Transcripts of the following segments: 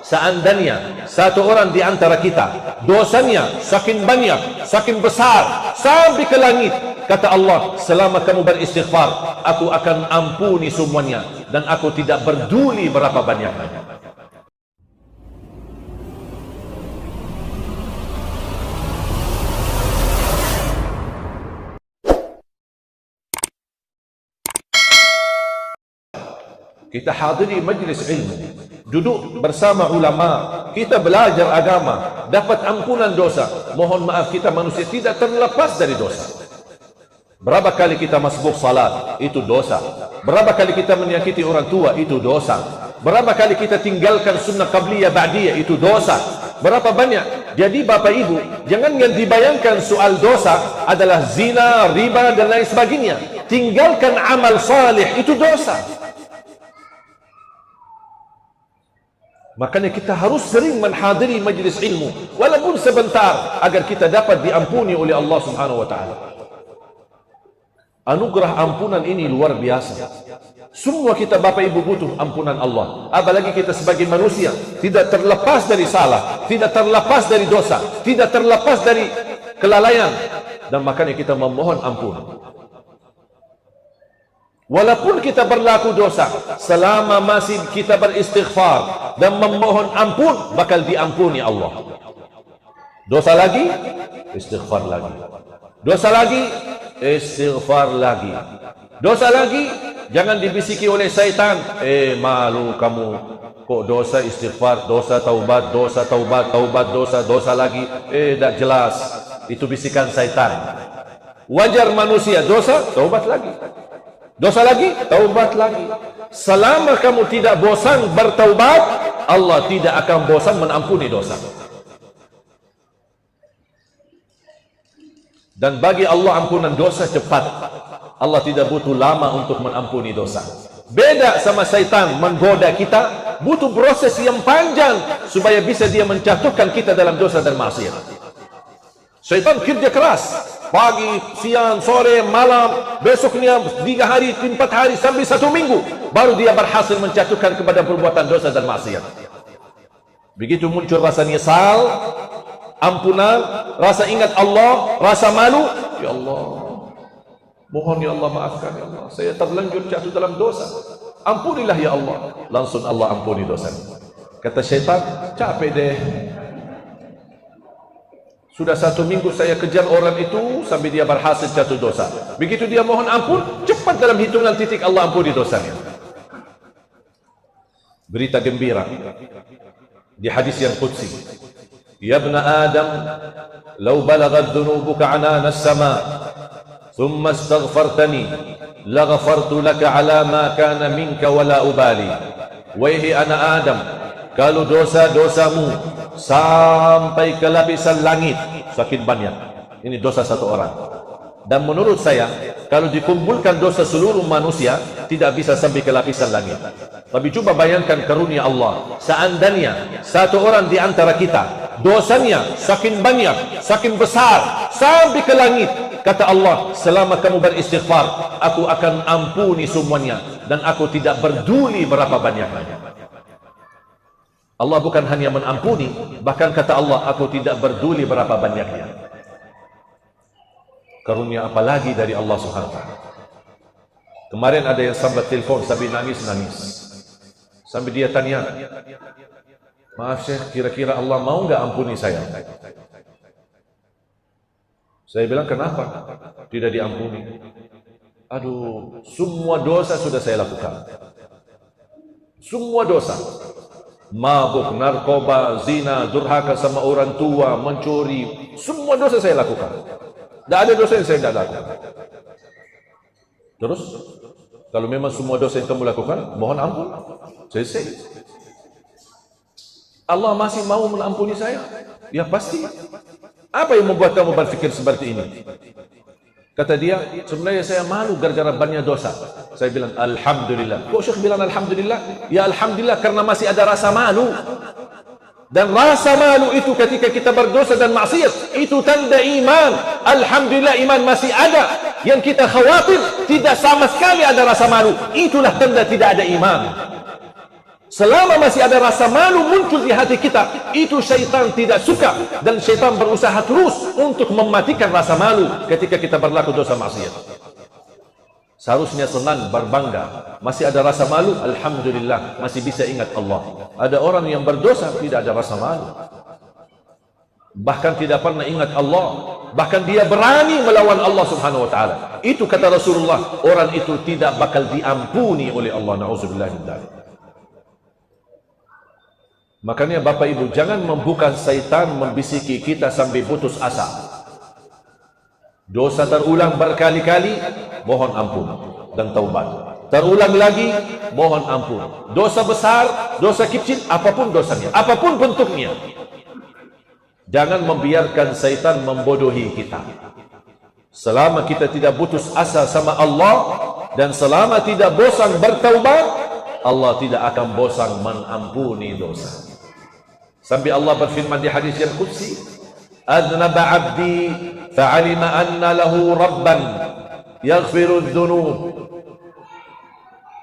seandainya satu orang di antara kita dosanya saking banyak, saking besar sampai ke langit, kata Allah, selama kamu beristighfar, aku akan ampuni semuanya dan aku tidak peduli berapa banyaknya. Kita hadiri majlis ilmu, duduk bersama ulama, kita belajar agama, dapat ampunan dosa. Mohon maaf, kita manusia tidak terlepas dari dosa. Berapa kali kita masbuk salat, itu dosa. Berapa kali kita menyakiti orang tua, itu dosa. Berapa kali kita tinggalkan sunnah qabliyah ba'diyah, itu dosa. Berapa banyak. Jadi Bapak Ibu, jangan yang dibayangkan soal dosa adalah zina, riba dan lain sebagainya. Tinggalkan amal salih, itu dosa. Makanya kita harus sering menghadiri majlis ilmu, walaupun sebentar, agar kita dapat diampuni oleh Allah Subhanahu wa taala. Anugerah ampunan ini luar biasa. Semua kita Bapak Ibu butuh ampunan Allah. Apalagi kita sebagai manusia, tidak terlepas dari salah, tidak terlepas dari dosa, tidak terlepas dari kelalaian. Dan makanya kita memohon ampun. Walaupun kita berlaku dosa, selama masih kita beristighfar dan memohon ampun, bakal diampuni Allah. Dosa lagi, istighfar lagi. Dosa lagi, istighfar lagi. Dosa lagi, jangan dibisiki oleh syaitan. Malu kamu, kok dosa istighfar, dosa taubat, dosa taubat, taubat dosa, dosa lagi. Tak jelas. Itu bisikan syaitan. Wajar manusia, dosa, taubat lagi. Dosa lagi, taubat lagi. Selama kamu tidak bosan bertaubat, Allah tidak akan bosan mengampuni dosa. Dan bagi Allah ampunan dosa cepat. Allah tidak butuh lama untuk mengampuni dosa. Beda sama syaitan menggoda kita, butuh proses yang panjang supaya bisa dia menjatuhkan kita dalam dosa dan maksiat. Syaitan kerja keras, pagi, siang, sore, malam, besoknya 3 hari, 4 hari, sampai 1 minggu, baru dia berhasil menjatuhkan kepada perbuatan dosa dan maksiat. Begitu muncul rasa nyesal, ampunan, rasa ingat Allah, rasa malu, ya Allah, mohon ya Allah, maafkan ya Allah, saya terlanjur jatuh dalam dosa, ampunilah ya Allah. Langsung Allah ampuni dosa. Kata syaitan, capek deh, sudah 1 minggu saya kejar orang itu sampai dia berhasil jatuh dosa. Begitu dia mohon ampun, cepat dalam hitungan titik Allah ampuni dosanya. Berita gembira di hadis yang qudsi, ya ibn Adam, law balagat dhunubuka anana as-sama thumma astaghfartani laghfartu laka ala ma kana minka wala ubali. Wahai anak Adam, kalau dosa-dosamu sampai ke lapisan langit, sakit banyak. Ini dosa satu orang. Dan menurut saya, kalau dikumpulkan dosa seluruh manusia, tidak bisa sampai ke lapisan langit. Tapi coba bayangkan karunia Allah. Seandainya satu orang di antara kita, dosanya saking banyak, saking besar, sampai ke langit, kata Allah, selama kamu beristighfar, aku akan ampuni semuanya. Dan aku tidak peduli berapa banyaknya. Allah bukan hanya mengampuni, bahkan kata Allah, aku tidak peduli berapa banyaknya. Karunia apalagi dari Allah Subhanahu wa taala. Kemarin ada yang sampai telepon sampai nangis-nangis. Sampai dia tanya, maaf Syekh, kira-kira Allah mau enggak ampuni saya? Saya bilang, kenapa tidak diampuni? Aduh, semua dosa sudah saya lakukan. Semua dosa. Mabuk, narkoba, zina, durhaka sama orang tua, mencuri, semua dosa saya lakukan. Tidak ada dosa yang saya tidak lakukan. Terus, kalau memang semua dosa yang kamu lakukan, mohon ampun. Selesai. Allah masih mau mengampuni saya? Ya pasti. Apa yang membuat kamu berpikir seperti ini? Kata dia, sebenarnya saya malu gara-gara banyak dosa. Saya bilang, Alhamdulillah. Kok Syekh bilang Alhamdulillah? Ya Alhamdulillah karena masih ada rasa malu. Dan rasa malu itu ketika kita berdosa dan maksiat, itu tanda iman. Alhamdulillah iman masih ada. Yang kita khawatir tidak sama sekali ada rasa malu, itulah tanda tidak ada iman. Selama masih ada rasa malu muncul di hati kita, itu syaitan tidak suka, dan syaitan berusaha terus untuk mematikan rasa malu ketika kita berlaku dosa maksiat. Seharusnya senang, berbangga. Masih ada rasa malu, alhamdulillah, masih bisa ingat Allah. Ada orang yang berdosa tidak ada rasa malu, bahkan tidak pernah ingat Allah, bahkan dia berani melawan Allah subhanahu wa ta'ala. Itu kata Rasulullah, orang itu tidak bakal diampuni oleh Allah. Na'udzubillah min dzalik. Makanya Bapak Ibu, jangan membuka syaitan membisiki kita sampai putus asa. Dosa terulang berkali-kali, mohon ampun dan taubat. Terulang lagi, mohon ampun. Dosa besar, dosa kecil, apapun dosanya, apapun bentuknya, jangan membiarkan syaitan membodohi kita. Selama kita tidak putus asa sama Allah, dan selama tidak bosan bertaubat, Allah tidak akan bosan mengampuni dosa. Sampai Allah berfirman di hadis yang qudsi, "Adnaba 'abdi fa'alima anna lahu rabban yaghfiru dzunub."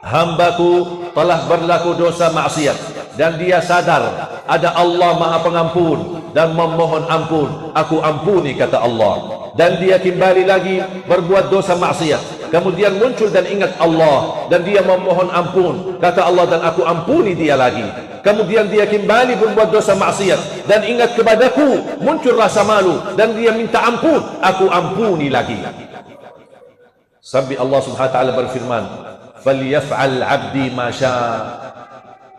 Hambaku telah berlaku dosa maksiat dan dia sadar ada Allah Maha Pengampun dan memohon ampun, aku ampuni, kata Allah. Dan dia kembali lagi berbuat dosa maksiat, kemudian muncul dan ingat Allah, dan dia memohon ampun, kata Allah, dan aku ampuni dia lagi. Kemudian dia kembali berbuat dosa maksiat dan ingat kepadaku, muncul rasa malu, dan dia minta ampun, aku ampuni lagi. Sampai Allah subhanahu wa ta'ala berfirman, "Falyaf'al 'abdi ma syaa."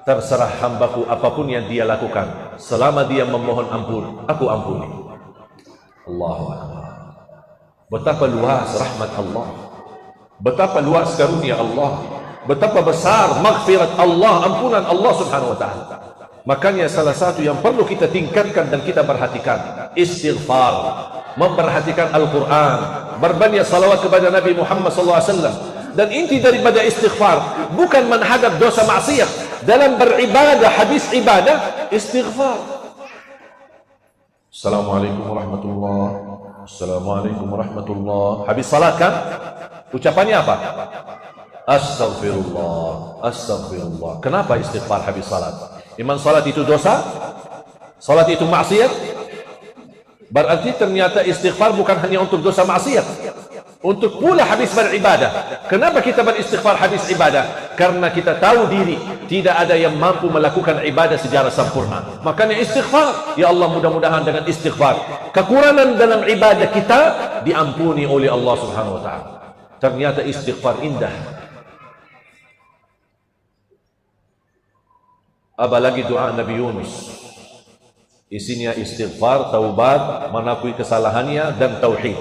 Terserah hambaku apapun yang dia lakukan, selama dia memohon ampun, aku ampuni. Allahu Akbar. Betapa luas rahmat Allah, betapa luas karunia Allah, betapa besar maghfirat Allah, ampunan Allah subhanahu wa ta'ala. Makanya salah satu yang perlu kita tingkatkan dan kita perhatikan, istighfar, memperhatikan Al-Quran, berbanyak salawat kepada Nabi Muhammad SAW. Dan inti daripada istighfar bukan menghadap dosa maksiat. Dalam beribadah, habis ibadah, istighfar. Assalamualaikum warahmatullahi. Assalamualaikum warahmatullahi. Habis salat kan, ucapannya apa? Astaghfirullah, astaghfirullah. Kenapa istighfar habis salat? Iman salat itu dosa? Salat itu maksiat? Berarti ternyata istighfar bukan hanya untuk dosa maksiat, untuk pula habis beribadah. Kenapa kita beristighfar habis ibadah? Karena kita tahu diri tidak ada yang mampu melakukan ibadah secara sempurna. Makanya istighfar. Ya Allah, mudah-mudahan dengan istighfar kekurangan dalam ibadah kita diampuni oleh Allah subhanahu wa ta'ala. Ternyata istighfar indah. Apalagi doa Nabi Yunus, isinya istighfar, taubat, mengakui kesalahannya, dan tauhid.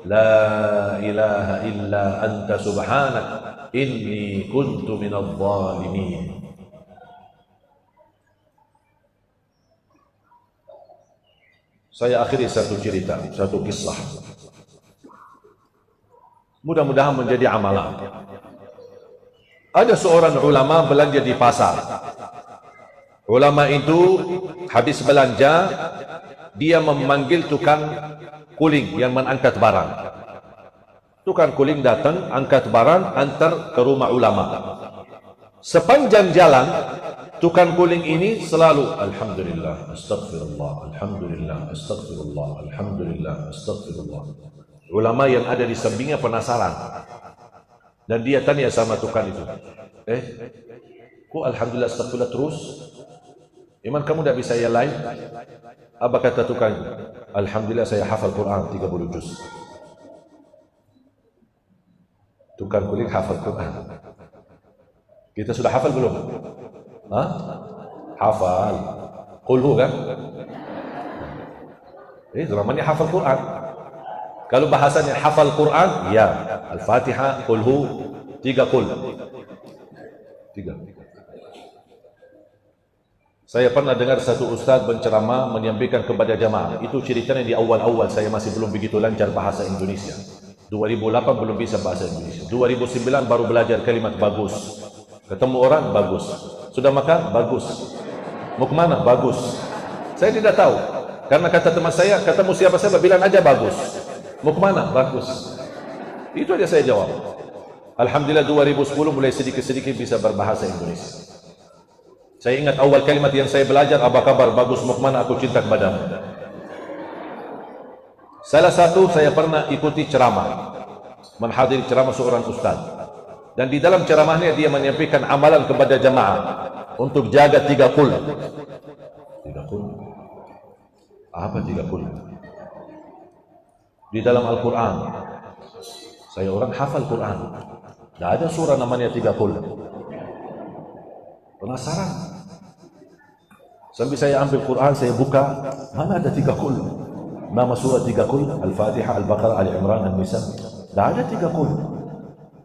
La ilaha illa anta subhanak inni kuntu minadh dhalimin. Saya akhiri satu cerita, satu kisah. Mudah-mudahan menjadi amalan. Ada seorang ulama belanja di pasar. Ulama itu habis belanja, dia memanggil tukang kuling yang mengangkat barang. Tukang kuling datang, angkat barang, antar ke rumah ulama. Sepanjang jalan, tukang kuling ini selalu alhamdulillah, astagfirullah, alhamdulillah, astagfirullah, alhamdulillah, astagfirullah. Ulama yang ada di sampingnya penasaran, dan dia tanya sama tukang itu, kok alhamdulillah, astagfirullah terus? Iman kamu tidak bisa yang lain? Apa kata tukang? Alhamdulillah saya hafal Quran 30 juz. Tukang kuling hafal Quran. Kita sudah hafal belum? Hah? Hafal. Qulhu kan? Namanya hafal Quran. Kalau bahasanya hafal Quran, ya. Al-Fatihah, Qulhu, 3 qul. 3. Saya pernah dengar satu ustaz berceramah menyampaikan kepada jamaah. Itu ceritanya di awal-awal saya masih belum begitu lancar bahasa Indonesia. 2008 belum bisa bahasa Indonesia. 2009 baru belajar kalimat bagus. Ketemu orang, bagus. Sudah makan? Bagus. Mau kemana? Bagus. Saya tidak tahu. Karena kata teman saya, ketemu siapa saya bilang aja bagus. Mau kemana? Bagus. Itu aja saya jawab. Alhamdulillah 2010 mulai sedikit-sedikit bisa berbahasa Indonesia. Saya ingat awal kalimat yang saya belajar, apa kabar, bagus, mau kemana, aku cinta kepadamu. Salah satu, saya pernah ikuti ceramah, menghadiri ceramah seorang ustaz, dan di dalam ceramahnya dia menyampaikan amalan kepada jamaah untuk jaga 3 kul. 3 kul? Apa 3 kul? Di dalam Al-Quran, saya orang hafal Quran, tidak ada surah namanya 3 kul. Penasaran, sambil saya ambil Quran, saya buka, mana ada 3 kul? Nama surah 3 kul, Al-Fatihah, Al-Baqarah, Al-Imran, Al-Nisa. Tidak ada 3 kul.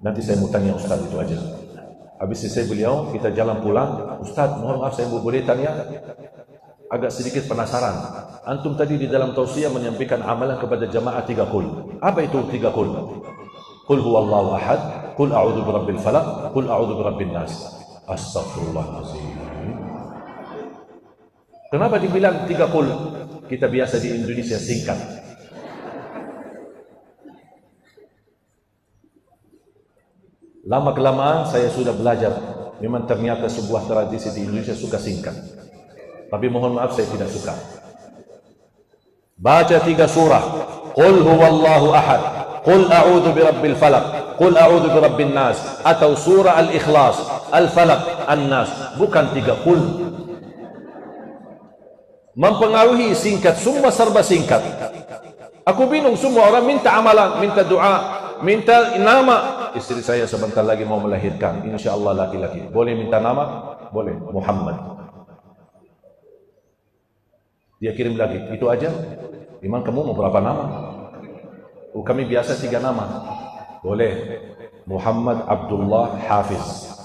Nanti saya mau tanya Ustaz, itu aja. Habis selesai beliau, kita jalan pulang. Ustaz, mohon maaf, saya boleh tanya, agak sedikit penasaran. Antum tadi di dalam tausiah menyampaikan amalan kepada jamaah 3 kul. Apa itu 3 kul? Qul huwallahu ahad, qul a'udzu birabbil falaq, qul a'udzu birabbin nas. Astagfirullahaladzim. Kenapa dibilang 3 kul? Kita biasa di Indonesia singkat. Lama kelamaan saya sudah belajar, memang ternyata sebuah tradisi di Indonesia suka singkat. Tapi mohon maaf, saya tidak suka. Baca 3 surah. Qul huwallahu ahad, qul a'udzu birabbil falaq, qul a'udzu birabbin nas, atau surah Al-Ikhlas, Al-Falaq, An-Nas. Bukan 3 kul. Mempengaruhi singkat, semua serba singkat. Aku bingung, semua orang minta amalan, minta doa, minta nama. Istri saya sebentar lagi mau melahirkan, insya Allah laki-laki. Boleh minta nama? Boleh. Muhammad. Dia kirim lagi, itu aja? Imam, kamu mau berapa nama? Oh, kami biasa 3 nama. Boleh. Muhammad Abdullah Hafiz,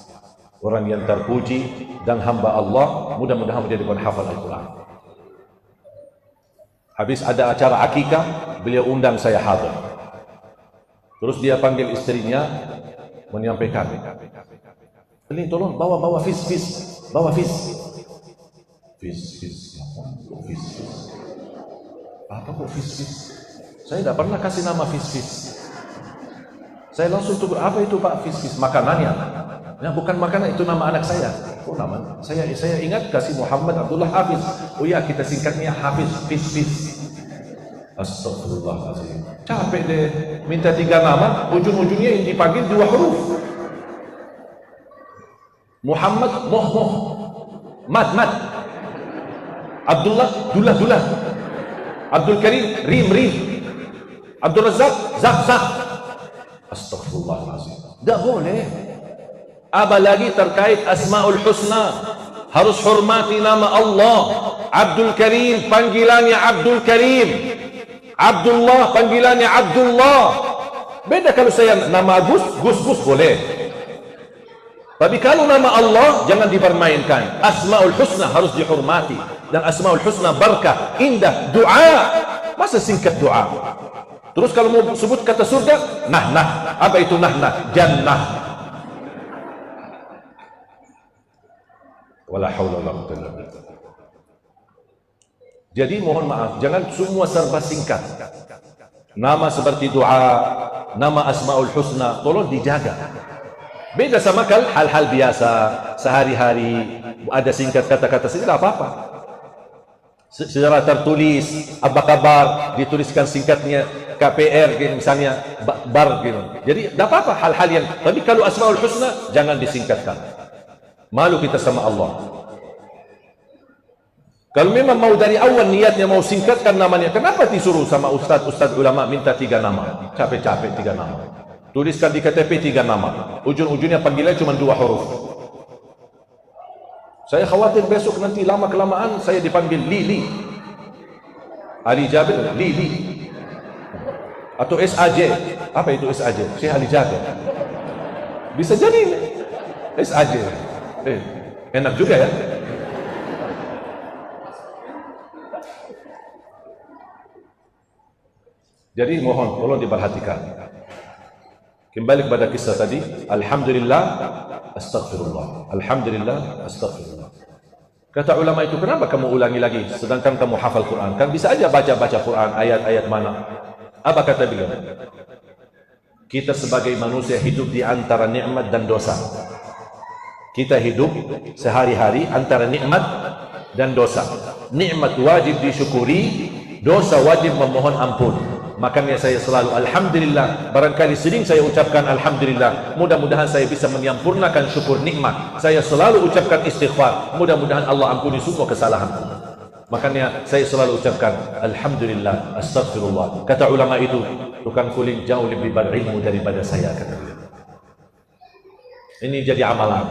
orang yang terpuji dan hamba Allah, mudah-mudahan menjadi penghafal Al-Quran. Habis ada acara akikah, beliau undang saya hadir. Terus dia panggil istrinya, menyampaikan, ini tolong bawa fish, bawa fish. Fish. Apa kok fish? Saya tidak pernah kasih nama fish. Saya langsung tunggu, apa itu Pak fish? Makanannya? Ya, bukan makanan, itu nama anak saya. Oh, nama saya ingat kasih Muhammad Abdullah Hafiz. Oh ya, kita singkatnya Hafiz, fish. Astagfirullahaladzim. Capek deh, minta 3 nama, ujung-ujungnya yang dipanggil 2 huruf. Muhammad, moh. Mad. Abdullah, dulah. Abdul Karim, rim. Abdul Razak, zak. Astagfirullahaladzim. Tidak boleh. Apalagi terkait Asmaul Husna, harus hormati nama Allah. Abdul Karim, panggilannya Abdul Karim. Abdullah, panggilannya Abdullah. Beda kalau saya nama Gus boleh. Tapi kalau nama Allah jangan dipermainkan. Asmaul Husna harus dihormati, dan Asmaul Husna barakah, indah, doa. Masa singkat doa? Terus kalau mau sebut kata surga, nah. Apa itu nah? Jannah. Wala haula wala quwwata illa billah. Jadi mohon maaf, jangan semua serba singkat. Nama seperti doa, nama Asmaul Husna, tolong dijaga. Beda sama hal-hal biasa sehari-hari, ada singkat kata-kata sini, tidak apa-apa. Secara tertulis, apa kabar, dituliskan singkatnya KPR gitu, misalnya bar gitu. Jadi tidak apa-apa hal-hal yang, tapi kalau Asmaul Husna jangan disingkatkan. Malu kita sama Allah. Kalau memang mau dari awal niatnya mau singkatkan namanya, kenapa disuruh sama ustaz ulama minta 3 nama? Capek-capek 3 nama. Tuliskan di KTP 3 nama. Ujung-ujungnya panggilan cuma 2 huruf. Saya khawatir besok nanti lama-kelamaan saya dipanggil Li. Ali Jabir, Li. Atau SAJ. Apa itu SAJ? Syekh Ali Jabir. Bisa jadi SAJ. Enak juga ya. Jadi mohon tolong diperhatikan. Kembali kepada kisah tadi, alhamdulillah, astagfirullah. Alhamdulillah, astagfirullah. Kata ulama itu, kenapa kamu ulangi lagi sedangkan kamu hafal Quran? Kan bisa aja baca Quran, ayat-ayat mana. Apa kata beliau? Kita sebagai manusia hidup di antara nikmat dan dosa. Kita hidup sehari-hari antara nikmat dan dosa. Nikmat wajib disyukuri, dosa wajib memohon ampun. Makanya saya selalu alhamdulillah. Barangkali sering saya ucapkan alhamdulillah, mudah-mudahan saya bisa menyempurnakan syukur nikmat. Saya selalu ucapkan istighfar, mudah-mudahan Allah ampuni semua kesalahanku. Makanya saya selalu ucapkan alhamdulillah, astagfirullah. Kata ulama itu, tukang kuling jauh lebih berilmu daripada saya, kata dia. Ini jadi amalan.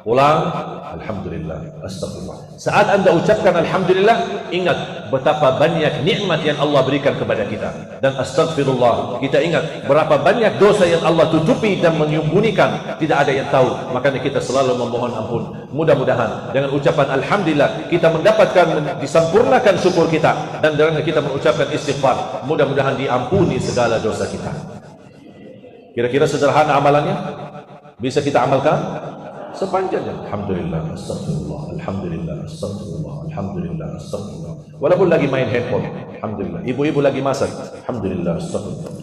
Ulang, alhamdulillah, astagfirullah. Saat anda ucapkan alhamdulillah, ingat betapa banyak nikmat yang Allah berikan kepada kita. Dan astagfirullah, kita ingat berapa banyak dosa yang Allah tutupi dan menyembunyikan, tidak ada yang tahu. Makanya kita selalu memohon ampun. Mudah-mudahan dengan ucapan alhamdulillah kita mendapatkan disempurnakan syukur kita, dan dengan kita mengucapkan istighfar, mudah-mudahan diampuni segala dosa kita. Kira-kira sederhana amalannya, bisa kita amalkan sepanjangnya. Alhamdulillah, astagfirullah, alhamdulillah, astagfirullah, alhamdulillah, astagfirullah. Walaupun lagi main handphone, alhamdulillah. Ibu-ibu lagi masak, alhamdulillah, astagfirullah,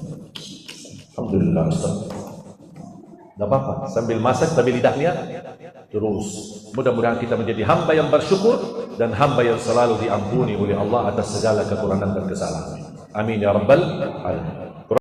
alhamdulillah, astagfirullah. Tidak apa-apa, sambil masak sambil lidahnya terus. Mudah-mudahan kita menjadi hamba yang bersyukur dan hamba yang selalu diampuni oleh Allah atas segala kekurangan dan kesalahan. Amin ya rabbal alamin.